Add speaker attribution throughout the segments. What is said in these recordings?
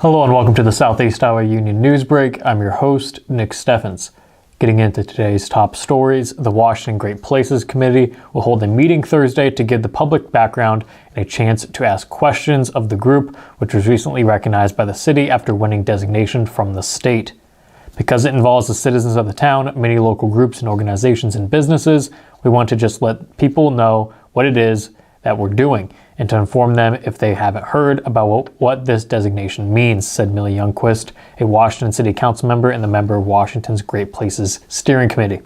Speaker 1: Hello and welcome to the Southeast Iowa Union News Break. I'm your host, Nick Steffens. Getting into today's top stories, the Washington Great Places Committee will hold a meeting Thursday to give the public background and a chance to ask questions of the group, which was recently recognized by the city after winning designation from the state. Because it involves the citizens of the town, many local groups and organizations and businesses, we want to just let people know what it is that we're doing and to inform them if they haven't heard about what this designation means, said Millie Youngquist, a Washington City Council member and the member of Washington's Great Places Steering Committee.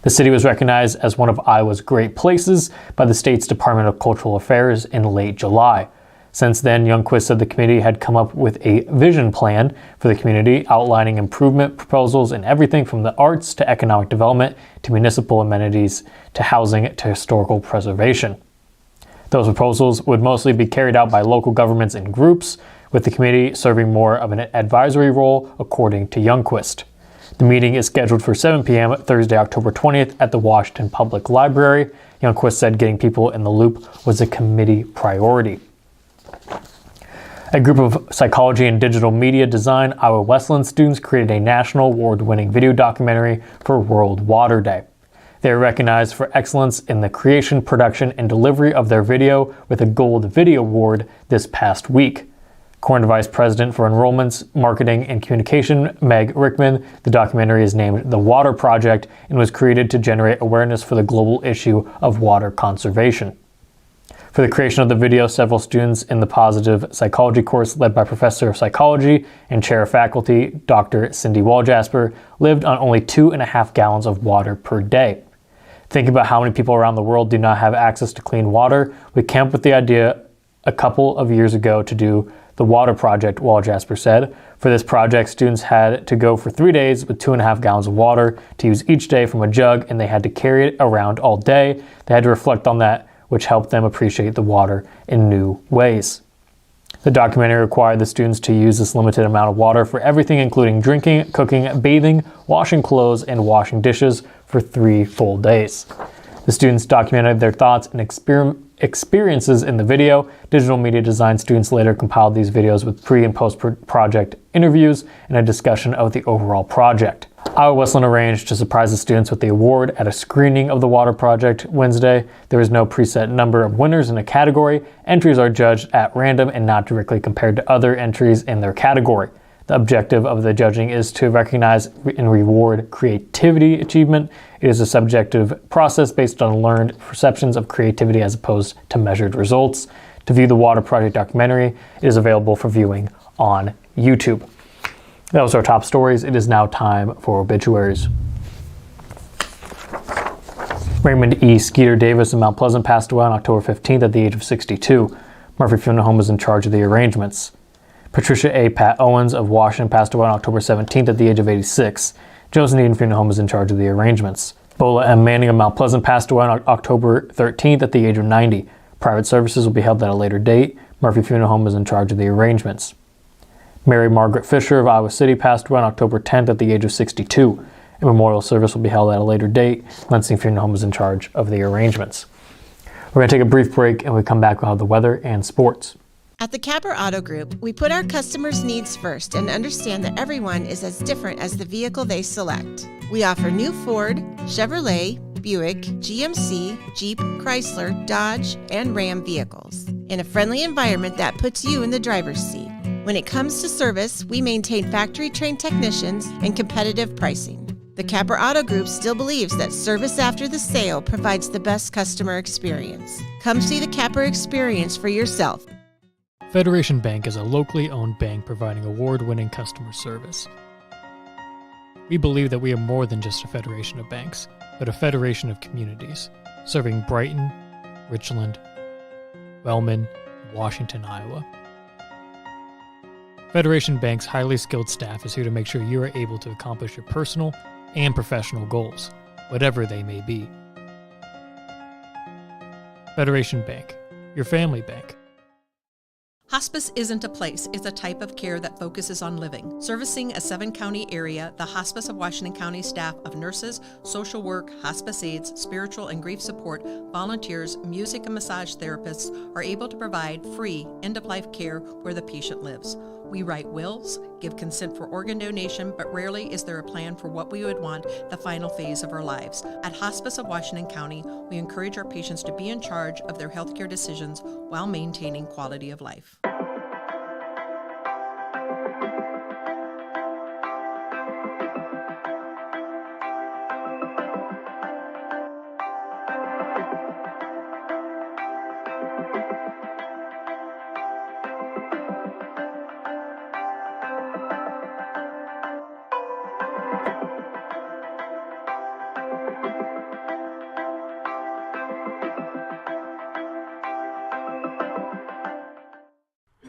Speaker 1: The city was recognized as one of Iowa's great places by the state's Department of Cultural Affairs in late July. Since then, Youngquist said the committee had come up with a vision plan for the community outlining improvement proposals in everything from the arts to economic development to municipal amenities to housing to historical preservation. Those proposals would mostly be carried out by local governments and groups, with the committee serving more of an advisory role, according to Youngquist. The meeting is scheduled for 7 p.m. Thursday, October 20th at the Washington Public Library. Youngquist said getting people in the loop was a committee priority. A group of psychology and digital media design Iowa Wesleyan students created a national award-winning video documentary for World Water Day. They are recognized for excellence in the creation, production, and delivery of their video with a Gold Video Award this past week. According to Vice President for Enrollments, Marketing, and Communication, Meg Rickman, the documentary is named The Water Project and was created to generate awareness for the global issue of water conservation. For the creation of the video, several students in the Positive Psychology course led by Professor of Psychology and Chair of Faculty, Dr. Cindy Waljasper, lived on only 2.5 gallons of water per day. Thinking about how many people around the world do not have access to clean water, we came up with the idea a couple of years ago to do the Water Project, Waljasper said. For this project, students had to go for 3 days with 2.5 gallons of water to use each day from a jug, and they had to carry it around all day. They had to reflect on that, which helped them appreciate the water in new ways. The documentary required the students to use this limited amount of water for everything, including drinking, cooking, bathing, washing clothes, and washing dishes for 3 full days. The students documented their thoughts and experiences in the video. Digital media design students later compiled these videos with pre- and post-project interviews and a discussion of the overall project. Iowa Wesleyan arranged to surprise the students with the award at a screening of the Water Project Wednesday. There is no preset number of winners in a category. Entries are judged at random and not directly compared to other entries in their category. The objective of the judging is to recognize and reward creativity achievement. It is a subjective process based on learned perceptions of creativity as opposed to measured results. To view the Water Project documentary, it is available for viewing on YouTube. That was our top stories. It is now time for obituaries. Raymond E. Skeeter Davis of Mount Pleasant passed away on October 15th at the age of 62. Murphy Funeral Home was in charge of the arrangements. Patricia A. Pat Owens of Washington passed away on October 17th at the age of 86. Jones and Eden Funeral Home was in charge of the arrangements. Bola M. Manning of Mount Pleasant passed away on October 13th at the age of 90. Private services will be held at a later date. Murphy Funeral Home is in charge of the arrangements. Mary Margaret Fisher of Iowa City passed away on October 10th at the age of 62. A memorial service will be held at a later date. Lansing Funeral Home is in charge of the arrangements. We're going to take a brief break, and when we come back, we'll have the weather and sports.
Speaker 2: At the Capper Auto Group, we put our customers' needs first and understand that everyone is as different as the vehicle they select. We offer new Ford, Chevrolet, Buick, GMC, Jeep, Chrysler, Dodge, and Ram vehicles in a friendly environment that puts you in the driver's seat. When it comes to service, we maintain factory-trained technicians and competitive pricing. The Capper Auto Group still believes that service after the sale provides the best customer experience. Come see the Capper experience for yourself.
Speaker 1: Federation Bank is a locally owned bank providing award-winning customer service. We believe that we are more than just a federation of banks, but a federation of communities, serving Brighton, Richland, Wellman, and Washington, Iowa. Federation Bank's highly skilled staff is here to make sure you are able to accomplish your personal and professional goals, whatever they may be. Federation Bank, your family bank.
Speaker 3: Hospice isn't a place, it's a type of care that focuses on living. Servicing a 7-county area, the Hospice of Washington County staff of nurses, social work, hospice aides, spiritual and grief support, volunteers, music and massage therapists are able to provide free end-of-life care where the patient lives. We write wills, give consent for organ donation, but rarely is there a plan for what we would want the final phase of our lives. At Hospice of Washington County, we encourage our patients to be in charge of their healthcare decisions while maintaining quality of life.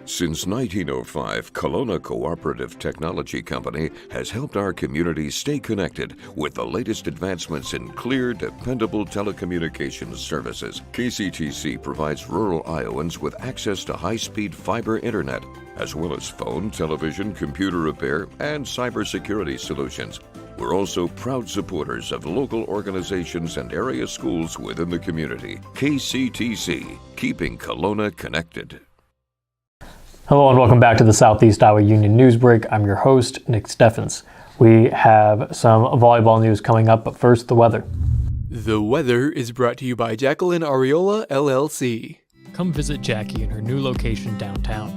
Speaker 4: Since 1905, Kelowna Cooperative Technology Company has helped our community stay connected with the latest advancements in clear, dependable telecommunications services. KCTC provides rural Iowans with access to high-speed fiber internet, as well as phone, television, computer repair, and cybersecurity solutions. We're also proud supporters of local organizations and area schools within the community. KCTC, keeping Kelowna connected.
Speaker 1: Hello and welcome back to the Southeast Iowa Union News Break. I'm your host, Nick Steffens. We have some volleyball news coming up, but first, the weather.
Speaker 5: The weather is brought to you by Jacqueline Areola, LLC.
Speaker 1: Come visit Jackie in her new location downtown.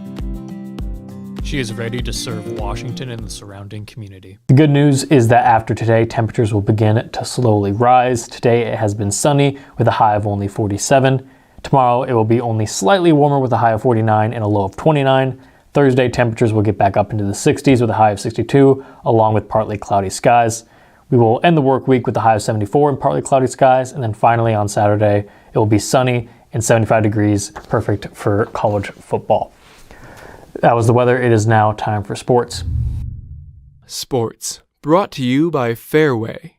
Speaker 1: She is ready to serve Washington and the surrounding community. The good news is that after today, temperatures will begin to slowly rise. Today it has been sunny with a high of only 47. Tomorrow it will be only slightly warmer with a high of 49 and a low of 29. Thursday temperatures will get back up into the 60s with a high of 62, along with partly cloudy skies. We will end the work week with a high of 74 and partly cloudy skies, and then finally on Saturday it will be sunny and 75 degrees, perfect for college football. That was the weather. It is now time for sports.
Speaker 5: Sports, brought to you by Fairway.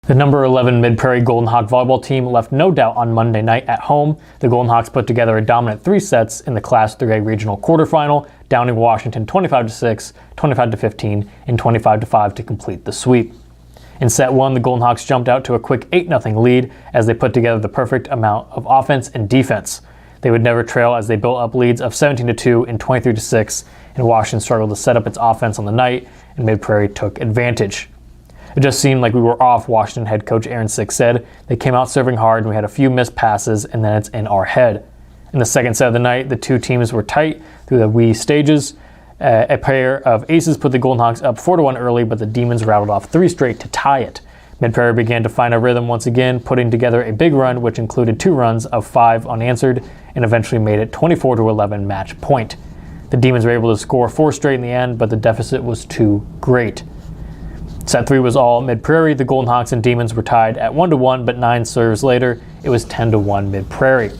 Speaker 1: The number 11 Mid-Prairie Golden Hawk volleyball team left no doubt on Monday night at home. The Golden Hawks put together a dominant 3 sets in the Class 3A regional quarterfinal, downing Washington 25-6, 25-15, and 25-5 to complete the sweep. In set 1, the Golden Hawks jumped out to a quick 8-0 lead as they put together the perfect amount of offense and defense. They would never trail as they built up leads of 17-2 and 23-6, and Washington struggled to set up its offense on the night, and Mid-Prairie took advantage. It just seemed like we were off, Washington head coach Aaron Sick said. They came out serving hard and we had a few missed passes, and then it's in our head. In the second set of the night, the two teams were tight through the wee stages. A pair of aces put the Golden Hawks up 4-1 early, but the Demons rattled off 3 straight to tie it. Mid-Prairie began to find a rhythm once again, putting together a big run which included 2 runs of 5 unanswered and eventually made it 24-11 match point. The Demons were able to score 4 straight in the end, but the deficit was too great. Set 3 was all Mid-Prairie. The Golden Hawks and Demons were tied at 1-1, but 9 serves later, it was 10-1 Mid-Prairie.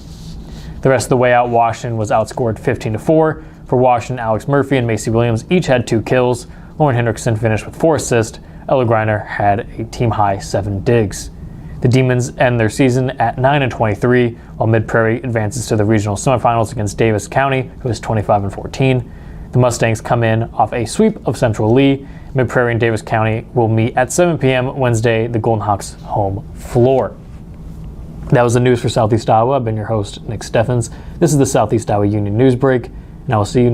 Speaker 1: The rest of the way out, Washington was outscored 15-4. For Washington, Alex Murphy and Macy Williams each had 2 kills. Lauren Hendrickson finished with 4 assists. Ella Greiner had a team-high 7 digs. The Demons end their season at 9-23, while Mid-Prairie advances to the regional semifinals against Davis County, who is 25-14. The Mustangs come in off a sweep of Central Lee. Mid-Prairie and Davis County will meet at 7 p.m. Wednesday, the Golden Hawks' home floor. That was the news for Southeast Iowa. I've been your host, Nick Steffens. This is the Southeast Iowa Union News Break, and I will see you next